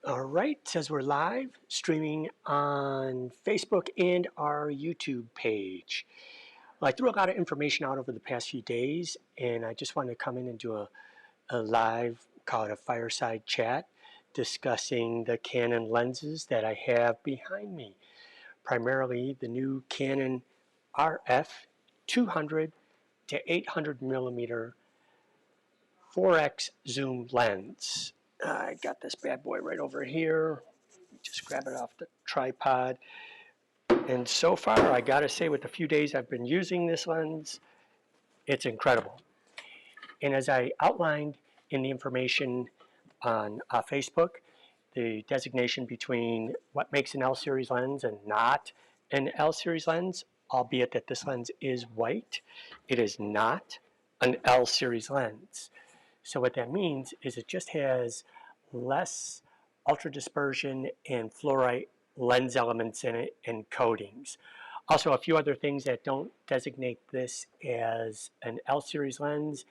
All right, it says we're live streaming on Facebook and our YouTube page. Well, I threw a lot of information out over the past few days, and I just wanted to come in and do a live, call it a fireside chat, discussing the Canon lenses that I have behind me. Primarily the new Canon RF200 to 800 millimeter 4x zoom lens. I got this bad boy right over here. Just grab it off the tripod. And so far, I gotta say, with the few days I've been using this lens, it's incredible. And as I outlined in the information on Facebook, the designation between what makes an L series lens and not an L series lens, albeit that this lens is white, it is not an L series lens. So what that means is it just has less ultra dispersion and fluorite lens elements in it and coatings. Also, a few other things that don't designate this as an L series lens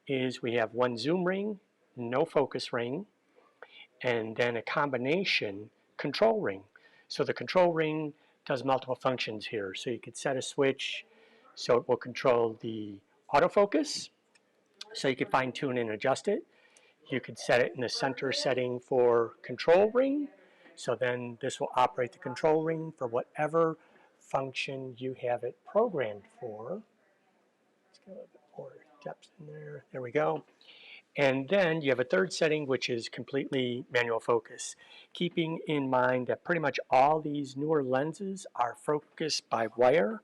is we have one zoom ring, no focus ring, and then a combination control ring. So the control ring does multiple functions here. So you could set a switch so it will control the autofocus, so you could fine tune and adjust it. You could set it in the center setting for control ring, so then this will operate the control ring for whatever function you have it programmed for. Let's get a little bit more depth in there. There we go. And then you have a third setting, which is completely manual focus, keeping in mind that pretty much all these newer lenses are focused by wire.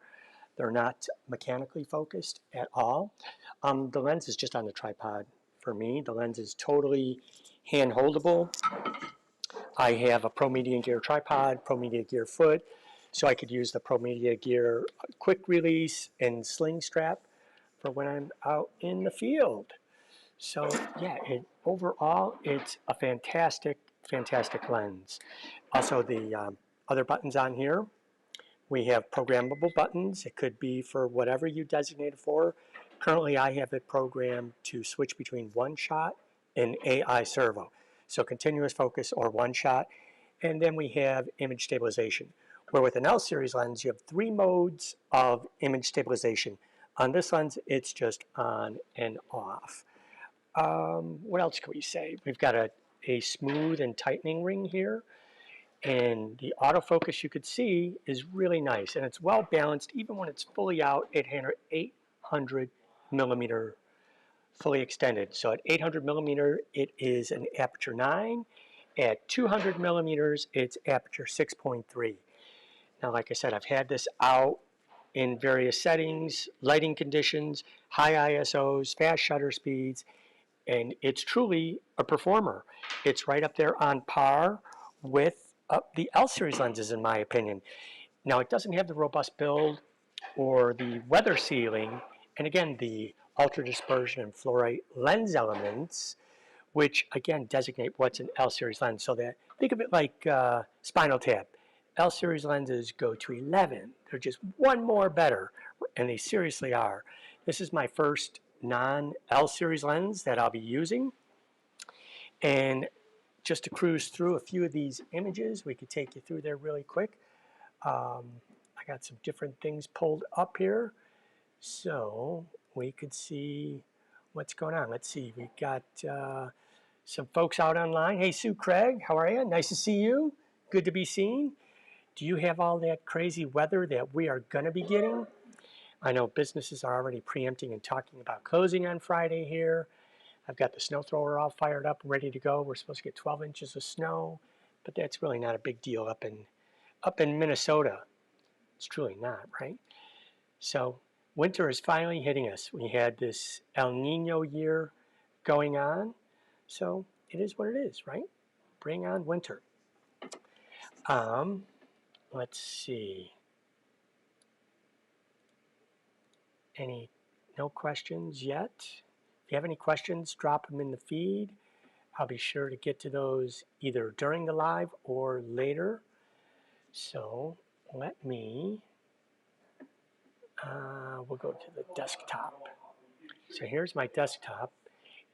They're not mechanically focused at all. The lens is just on the tripod for me. The lens is totally hand holdable. I have a Pro Media Gear tripod, Pro Media Gear foot, so I could use the Pro Media Gear quick release and sling strap for when I'm out in the field. So yeah, overall, it's a fantastic, fantastic lens. Also, the other buttons on here, we have programmable buttons. It could be for whatever you designate it for. Currently, I have it programmed to switch between one shot and AI servo. So continuous focus or one shot. And then we have image stabilization, where with an L series lens, you have 3 modes of image stabilization. On this lens, it's just on and off. What else can we say? We've got a smooth and tightening ring here. And the autofocus you could see is really nice. And it's well balanced even when it's fully out at 800 millimeter fully extended. So at 800 millimeter, it is an aperture 9. At 200 millimeters, it's aperture 6.3. Now, like I said, I've had this out in various settings, lighting conditions, high ISOs, fast shutter speeds, and it's truly a performer. It's right up there on par with the L series lenses, in my opinion. Now, it doesn't have the robust build or the weather sealing, and again, the ultra dispersion and fluorite lens elements, which again designate what's an L series lens. So that, think of it like Spinal Tap. L series lenses go to 11. They're just one more better, and they seriously are. This is my first non-L series lens that I'll be using. And just to cruise through a few of these images, we could take you through there really quick. I got some different things pulled up here, so we could see what's going on. Let's see, we've got some folks out online. Hey, Sue Craig, how are you? Nice to see you. Good to be seen. Do you have all that crazy weather that we are going to be getting? I know businesses are already preempting and talking about closing on Friday here. I've got the snow thrower all fired up and ready to go. We're supposed to get 12 inches of snow, but that's really not a big deal up in Minnesota. It's truly not, right? So winter is finally hitting us. We had this El Nino year going on, so it is what it is, right? Bring on winter. Let's see. No questions yet? If you have any questions, drop them in the feed. I'll be sure to get to those either during the live or later. So let me, we'll go to the desktop. So here's my desktop.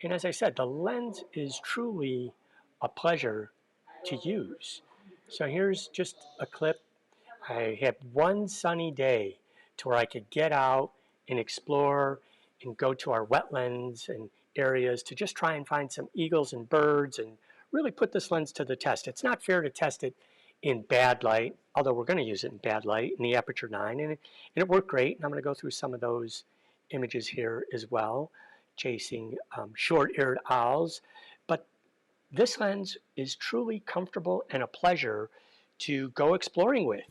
And as I said, the lens is truly a pleasure to use. So here's just a clip. I had one sunny day to where I could get out and explore and go to our wetlands and areas to just try and find some eagles and birds and really put this lens to the test. It's not fair to test it in bad light, although we're going to use it in bad light in the aperture 9, and it worked great. And I'm going to go through some of those images here as well, chasing short-eared owls. But this lens is truly comfortable and a pleasure to go exploring with,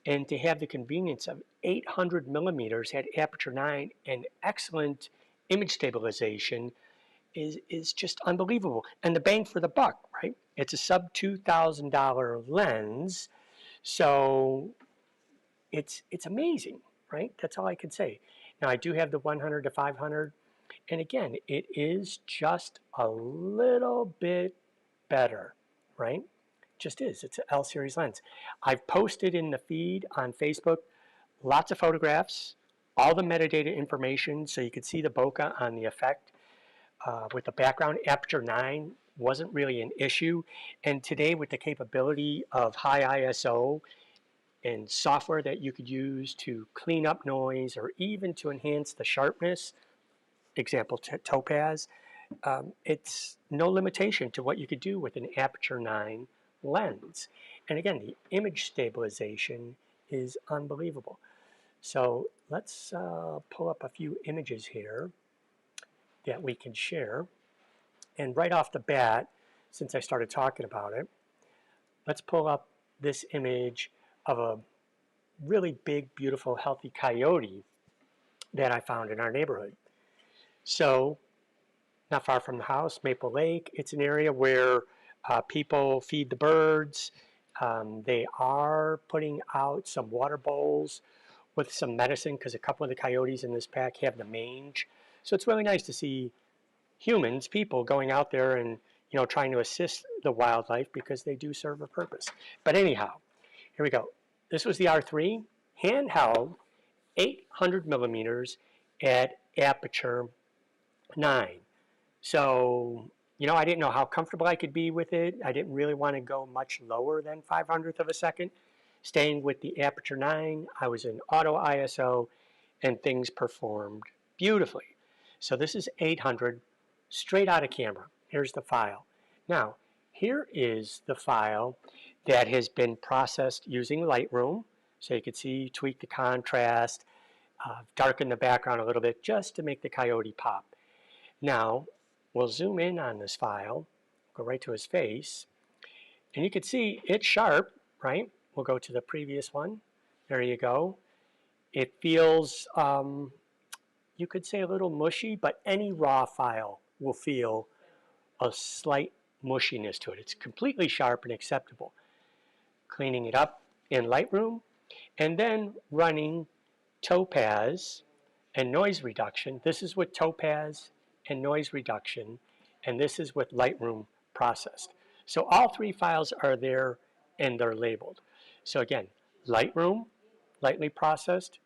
and to have the convenience of 800 millimeters at aperture 9 and excellent image stabilization is just unbelievable. And the bang for the buck, right? It's a sub $2,000 lens, so it's amazing, right? That's all I can say. Now I do have the 100 to 500, and again, it is just a little bit better, right? Just is. It's an L series lens. I've posted in the feed on Facebook lots of photographs, all the metadata information, so you can see the bokeh on the effect. With the background, aperture 9 wasn't really an issue. And today, with the capability of high ISO and software that you could use to clean up noise or even to enhance the sharpness, example Topaz, it's no limitation to what you could do with an aperture 9 lens. And again, the image stabilization is unbelievable. So let's pull up a few images here that we can share. And right off the bat, since I started talking about it, let's pull up this image of a really big, beautiful, healthy coyote that I found in our neighborhood. So not far from the house, Maple Lake, it's an area where people feed the birds. They are putting out some water bowls with some medicine because a couple of the coyotes in this pack have the mange. So it's really nice to see humans, people, going out there and trying to assist the wildlife because they do serve a purpose. But anyhow, here we go. This was the R3 handheld 800 millimeters at aperture 9. So I didn't know how comfortable I could be with it. I didn't really want to go much lower than 500th of a second. Staying with the aperture 9, I was in auto ISO and things performed beautifully. So this is 800 straight out of camera. Here's the file. Now, here is the file that has been processed using Lightroom. So you can see, tweak the contrast, darken the background a little bit just to make the coyote pop. Now, we'll zoom in on this file, go right to his face, and you can see it's sharp, right? We'll go to the previous one. There you go. It feels, you could say a little mushy, but any raw file will feel a slight mushiness to it. It's completely sharp and acceptable. Cleaning it up in Lightroom, and then running Topaz and noise reduction. This is with Topaz and noise reduction, and this is with Lightroom processed. So all three files are there and they're labeled. So again, Lightroom, lightly processed,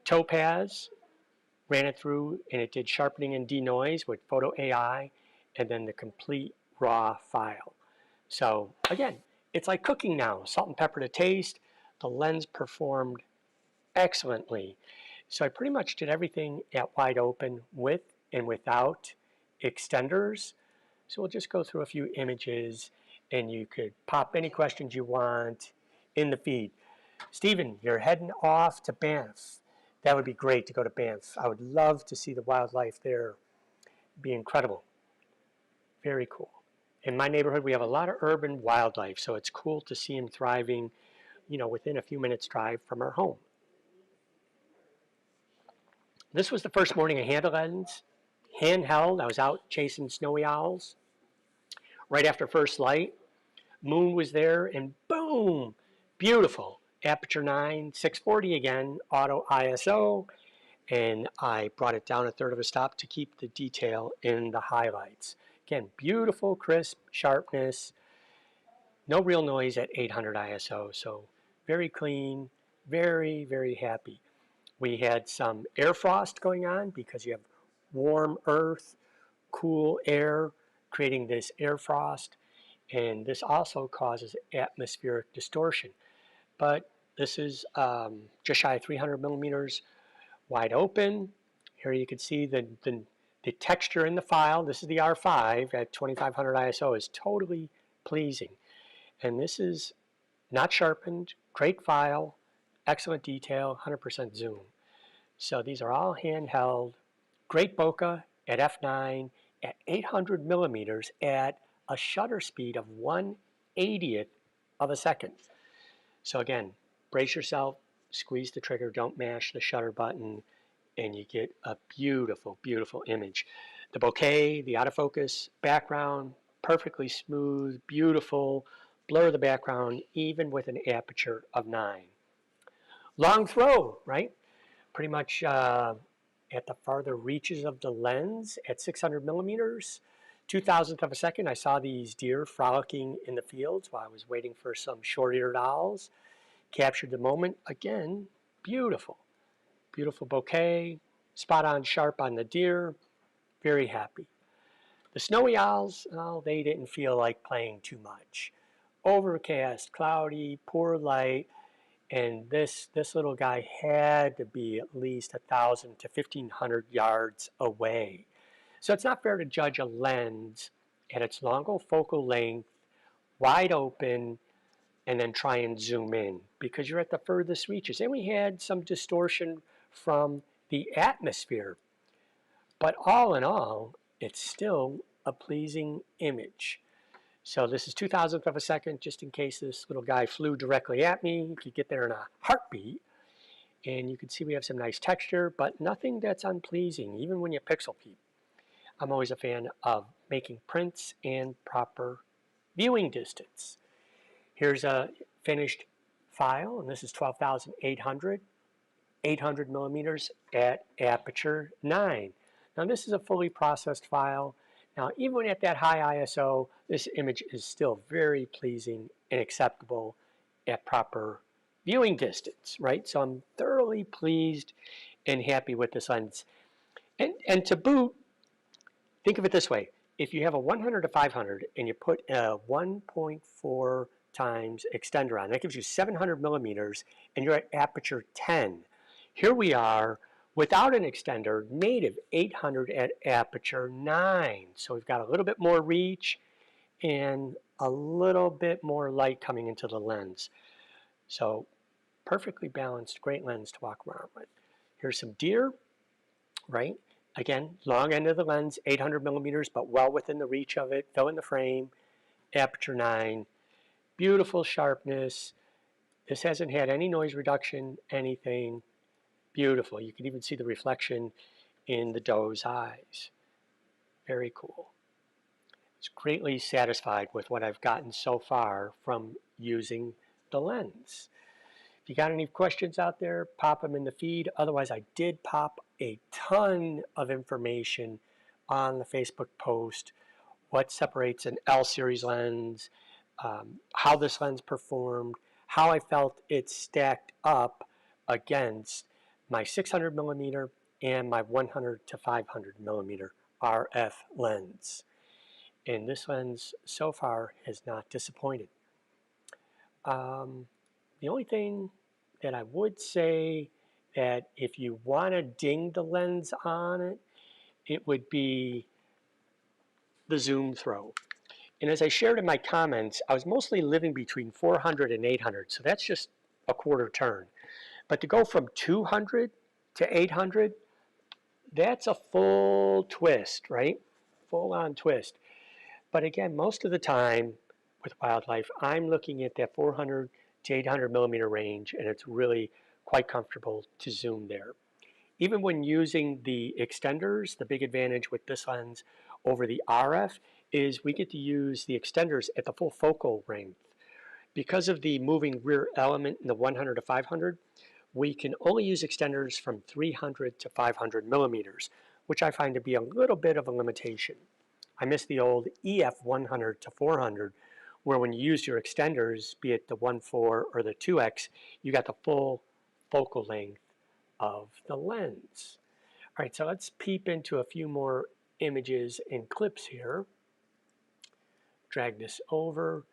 Topaz, ran it through and it did sharpening and denoise with Photo AI, and then the complete raw file. So again, it's like cooking now, salt and pepper to taste. The lens performed excellently. So I pretty much did everything at wide open with and without extenders. So we'll just go through a few images and you could pop any questions you want in the feed. Stephen, you're heading off to Banff. That would be great to go to Banff. I would love to see the wildlife there. It'd be incredible. Very cool. In my neighborhood, we have a lot of urban wildlife, so it's cool to see them thriving, within a few minutes drive from our home. This was the first morning I had a lens, handheld. I was out chasing snowy owls. Right after first light, moon was there, and boom, beautiful. Aperture 9, 640 again, auto ISO, and I brought it down a third of a stop to keep the detail in the highlights. Again, beautiful, crisp, sharpness, no real noise at 800 ISO, so very clean, very, very happy. We had some air frost going on because you have warm earth, cool air, creating this air frost. and this also causes atmospheric distortion. But this is just shy of 300 millimeters wide open. Here you can see the texture in the file. This is the R5 at 2500 ISO is totally pleasing. And this is not sharpened, great file, excellent detail, 100% zoom. So these are all handheld, great bokeh at f9 at 800 millimeters at a shutter speed of 1/80th of a second. So again, brace yourself, squeeze the trigger, don't mash the shutter button, and you get a beautiful, beautiful image. The bokeh, the autofocus, background, perfectly smooth, beautiful, blur the background even with an aperture of 9. Long throw, right? Pretty much at the farther reaches of the lens at 600 millimeters, 2,000th of a second, I saw these deer frolicking in the fields while I was waiting for some short-eared owls. Captured the moment. Again, beautiful. Beautiful bokeh, spot on sharp on the deer, very happy. The snowy owls, oh, they didn't feel like playing too much. Overcast, cloudy, poor light, and this little guy had to be at least 1,000 to 1,500 yards away. So it's not fair to judge a lens at its longer focal length, wide open, and then try and zoom in because you're at the furthest reaches. And we had some distortion from the atmosphere. But all in all, it's still a pleasing image. So this is 2,000th of a second, just in case this little guy flew directly at me. You could get there in a heartbeat. And you can see we have some nice texture, but nothing that's unpleasing, even when you pixel peep. I'm always a fan of making prints and proper viewing distance. Here's a finished file, and this is 12,800, 800 millimeters at aperture 9. Now this is a fully processed file. Now even at that high ISO, this image is still very pleasing and acceptable at proper viewing distance, right? So I'm thoroughly pleased and happy with this lens. And to boot, think of it this way. If you have a 100 to 500 and you put a 1.4 times extender on, that gives you 700 millimeters and you're at aperture 10. Here we are without an extender, native 800 at aperture 9. So we've got a little bit more reach and a little bit more light coming into the lens. So perfectly balanced, great lens to walk around with. Here's some deer, right? Again, long end of the lens, 800 millimeters, but well within the reach of it, fill in the frame, aperture 9, beautiful sharpness. This hasn't had any noise reduction, anything. Beautiful. You can even see the reflection in the doe's eyes. Very cool. I was greatly satisfied with what I've gotten so far from using the lens. If you got any questions out there, pop them in the feed. Otherwise, I did pop a ton of information on the Facebook post. What separates an L series lens, how this lens performed, how I felt it stacked up against my 600 millimeter and my 100 to 500 millimeter RF lens. And this lens so far has not disappointed. The only thing that I would say that if you want to ding the lens on it, it would be the zoom throw. And as I shared in my comments, I was mostly living between 400 and 800, so that's just a quarter turn. But to go from 200 to 800, that's a full twist, right? Full on twist. But again, most of the time with wildlife, I'm looking at that 400 to 800 millimeter range, and it's really quite comfortable to zoom there. Even when using the extenders, the big advantage with this lens over the RF is we get to use the extenders at the full focal length. Because of the moving rear element in the 100 to 500, we can only use extenders from 300 to 500 millimeters, which I find to be a little bit of a limitation. I miss the old EF100 to 400, where when you use your extenders, be it the 1.4 or the 2x, you got the full focal length of the lens. All right, so let's peep into a few more images and clips here. drag this over.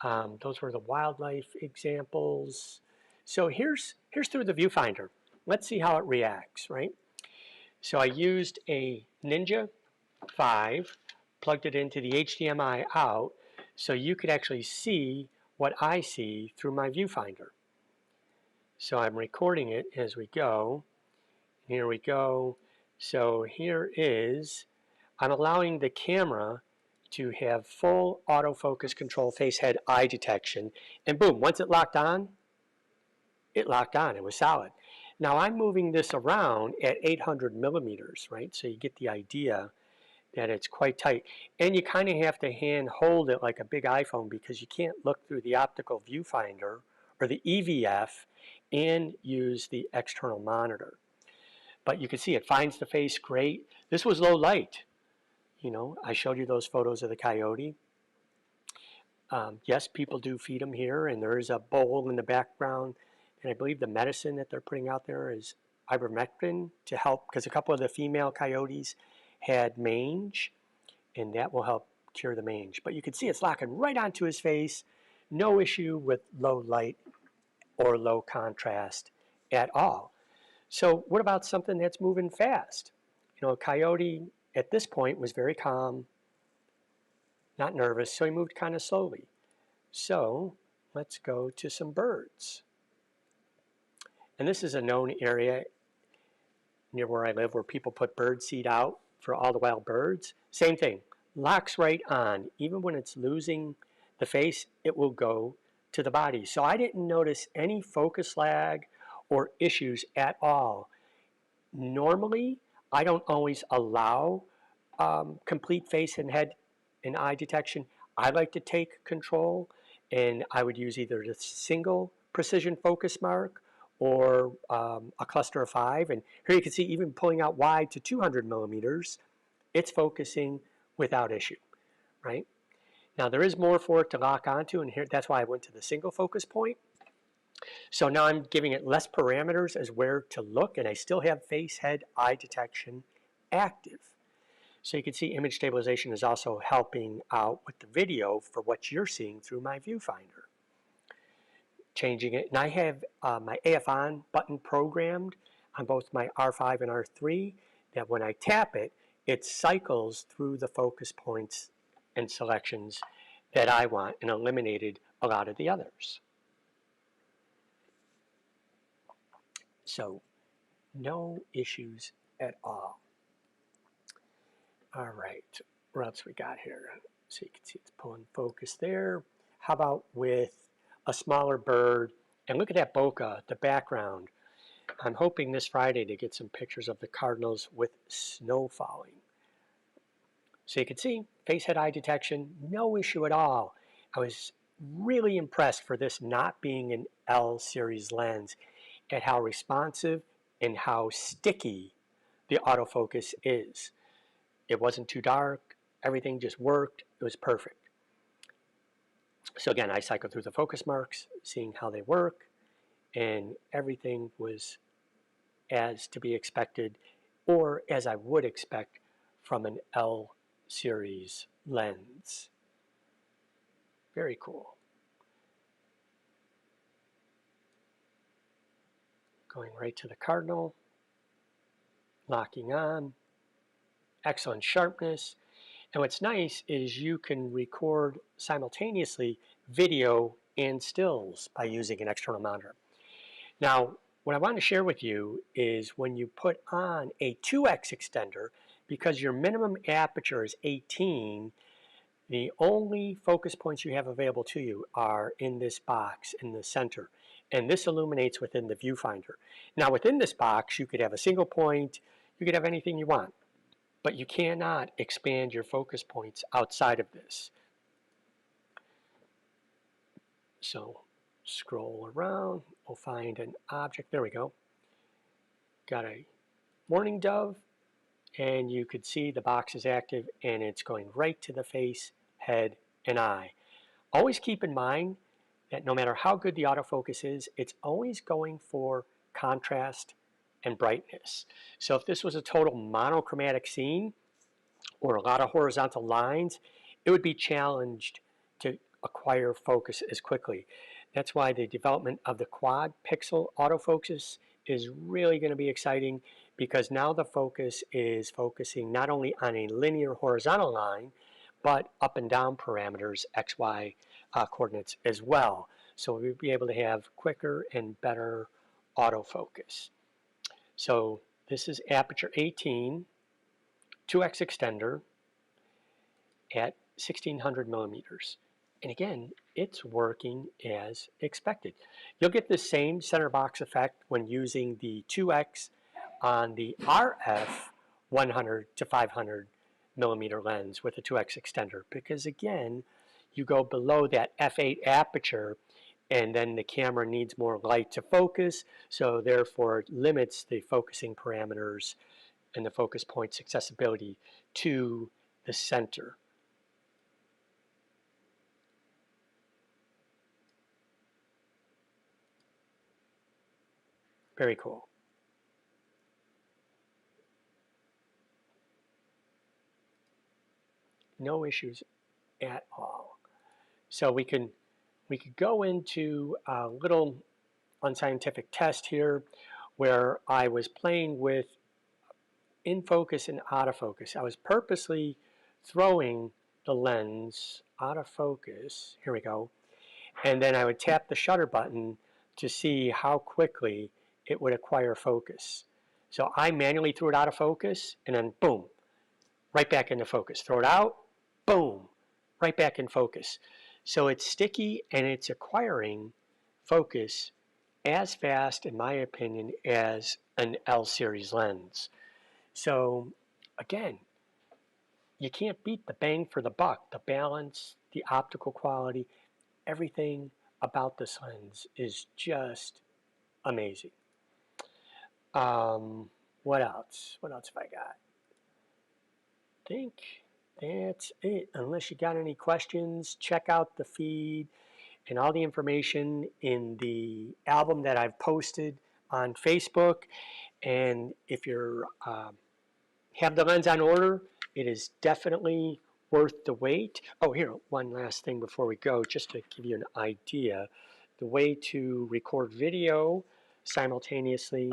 Those were the wildlife examples. So here's through the viewfinder. Let's see how it reacts, right? So I used a Ninja 5, plugged it into the HDMI out, so you could actually see what I see through my viewfinder. So I'm recording it as we go. Here we go. So here is, I'm allowing the camera to have full autofocus control, face, head, eye detection, and boom, once it locked on, it locked on, it was solid. Now I'm moving this around at 800 millimeters, right? So you get the idea that it's quite tight. And you kind of have to hand hold it like a big iPhone because you can't look through the optical viewfinder or the EVF and use the external monitor. But you can see it finds the face great. This was low light. You know, I showed you those photos of the Coyote. Yes, people do feed them here, and there is a bowl in the background. And I believe the medicine that they're putting out there is ivermectin to help, because a couple of the female coyotes had mange, and that will help cure the mange. But you can see it's locking right onto his face. No issue with low light or low contrast at all. So what about something that's moving fast? You know, a coyote at this point was very calm, not nervous, so he moved kind of slowly. So let's go to some birds. And this is a known area near where I live where people put bird seed out for all the wild birds. Same thing, locks right on. Even when it's losing the face, it will go to the body. So I didn't notice any focus lag or issues at all. Normally, I don't always allow complete face and head and eye detection. I like to take control, and I would use either the single precision focus mark or a cluster of 5. And here you can see even pulling out wide to 200 millimeters, it's focusing without issue, right? Now there is more for it to lock onto, and here that's why I went to the single focus point. So now I'm giving it less parameters as where to look, and I still have face, head, eye detection active. So you can see image stabilization is also helping out with the video for what you're seeing through my viewfinder. Changing it, and I have my AF on button programmed on both my R5 and R3, that when I tap it, it cycles through the focus points and selections that I want and eliminated a lot of the others. So no issues at all. All right, what else we got here? So you can see it's pulling focus there. How about with a smaller bird? And look at that bokeh, the background. I'm hoping this Friday to get some pictures of the cardinals with snow falling. So you can see face, head, eye detection, no issue at all. I was really impressed for this not being an L series lens at how responsive and how sticky the autofocus is. It wasn't too dark, everything just worked, it was perfect. So again, I cycled through the focus marks, seeing how they work, and everything was as to be expected, or as I would expect from an L series lens. Very cool. Going right to the cardinal, locking on, excellent sharpness. And what's nice is you can record simultaneously video and stills by using an external monitor. Now, what I want to share with you is when you put on a 2x extender, because your minimum aperture is 18, the only focus points you have available to you are in this box in the center. And this illuminates within the viewfinder. Now within this box, you could have a single point, you could have anything you want, but you cannot expand your focus points outside of this. So scroll around, we'll find an object, there we go. Got a mourning dove, and you could see the box is active and it's going right to the face, head, and eye. Always keep in mind that no matter how good the autofocus is, it's always going for contrast and brightness. So if this was a total monochromatic scene or a lot of horizontal lines it would be challenged to acquire focus as quickly. That's why the development of the quad pixel autofocus is really going to be exciting, because now the focus is focusing not only on a linear horizontal line, but up and down parameters, x, y coordinates as well. So we'll be able to have quicker and better autofocus. So this is aperture 18, 2x extender at 1600 millimeters. And again, it's working as expected. You'll get the same center box effect when using the 2x on the RF200-800 millimeter lens with a 2x extender, because again, you go below that f8 aperture and then the camera needs more light to focus, so therefore it limits the focusing parameters and the focus point's accessibility to the center. Very cool. No issues at all. So we could go into a little unscientific test here where I was playing with in focus and out of focus. I was purposely throwing the lens out of focus. Here we go. And then I would tap the shutter button to see how quickly it would acquire focus. So I manually threw it out of focus, and then boom, right back into focus. Throw it out, boom, right back in focus. So it's sticky and it's acquiring focus as fast, in my opinion, as an L series lens. So again, you can't beat the bang for the buck. The balance, the optical quality, everything about this lens is just amazing. What else? What else have I got? I think that's it. Unless you got any questions, check out the feed and all the information in the album that I've posted on Facebook. And if you're have the lens on order, it is definitely worth the wait. Oh, here, one last thing before we go, just to give you an idea. The way to record video simultaneously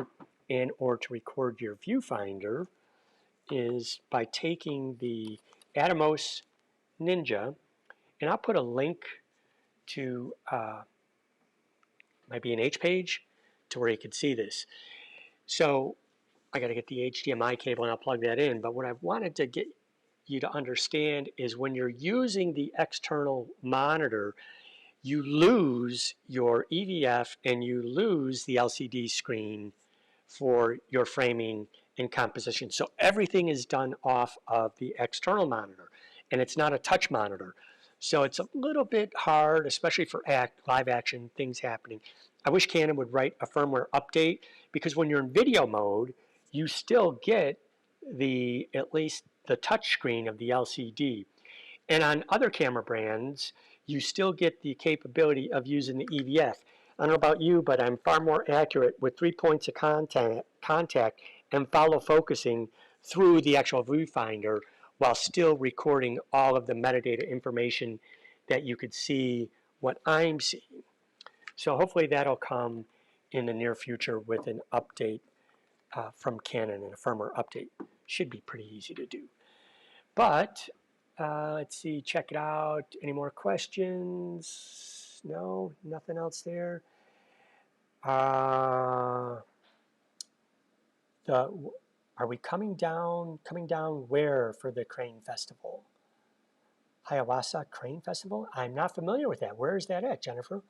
and or to record your viewfinder is by taking the Atomos Ninja, and I'll put a link to might be an H page to where you can see this. So I got to get the HDMI cable and I'll plug that in. But what I wanted to get you to understand is when you're using the external monitor, you lose your EVF and you lose the LCD screen for your framing and composition. So everything is done off of the external monitor, and it's not a touch monitor. So it's a little bit hard, especially for live action things happening. I wish Canon would write a firmware update, because when you're in video mode, you still get at least the touch screen of the LCD. And on other camera brands, you still get the capability of using the EVF. I don't know about you, but I'm far more accurate with 3 points of contact and follow focusing through the actual viewfinder while still recording all of the metadata information that you could see what I'm seeing. So hopefully that'll come in the near future with an update from Canon, and a firmware update. Should be pretty easy to do. But let's see, check it out. Any more questions? No, nothing else there. Are we coming down? Coming down where for the Crane Festival? Hiawatha Crane Festival? I'm not familiar with that. Where is that at, Jennifer?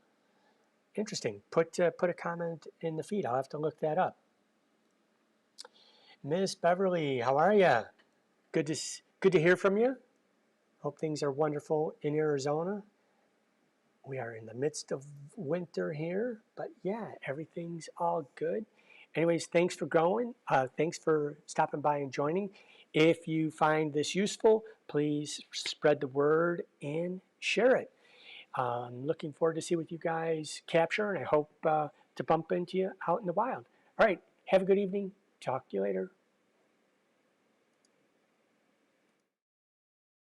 Interesting. Put a comment in the feed. I'll have to look that up. Miss Beverly, how are you? Good to hear from you. Hope things are wonderful in Arizona. We are in the midst of winter here, but yeah, everything's all good. Anyways, thanks for going. Thanks for stopping by and joining. If you find this useful, please spread the word and share it. I'm looking forward to see what you guys capture, and I hope to bump into you out in the wild. All right, have a good evening. Talk to you later.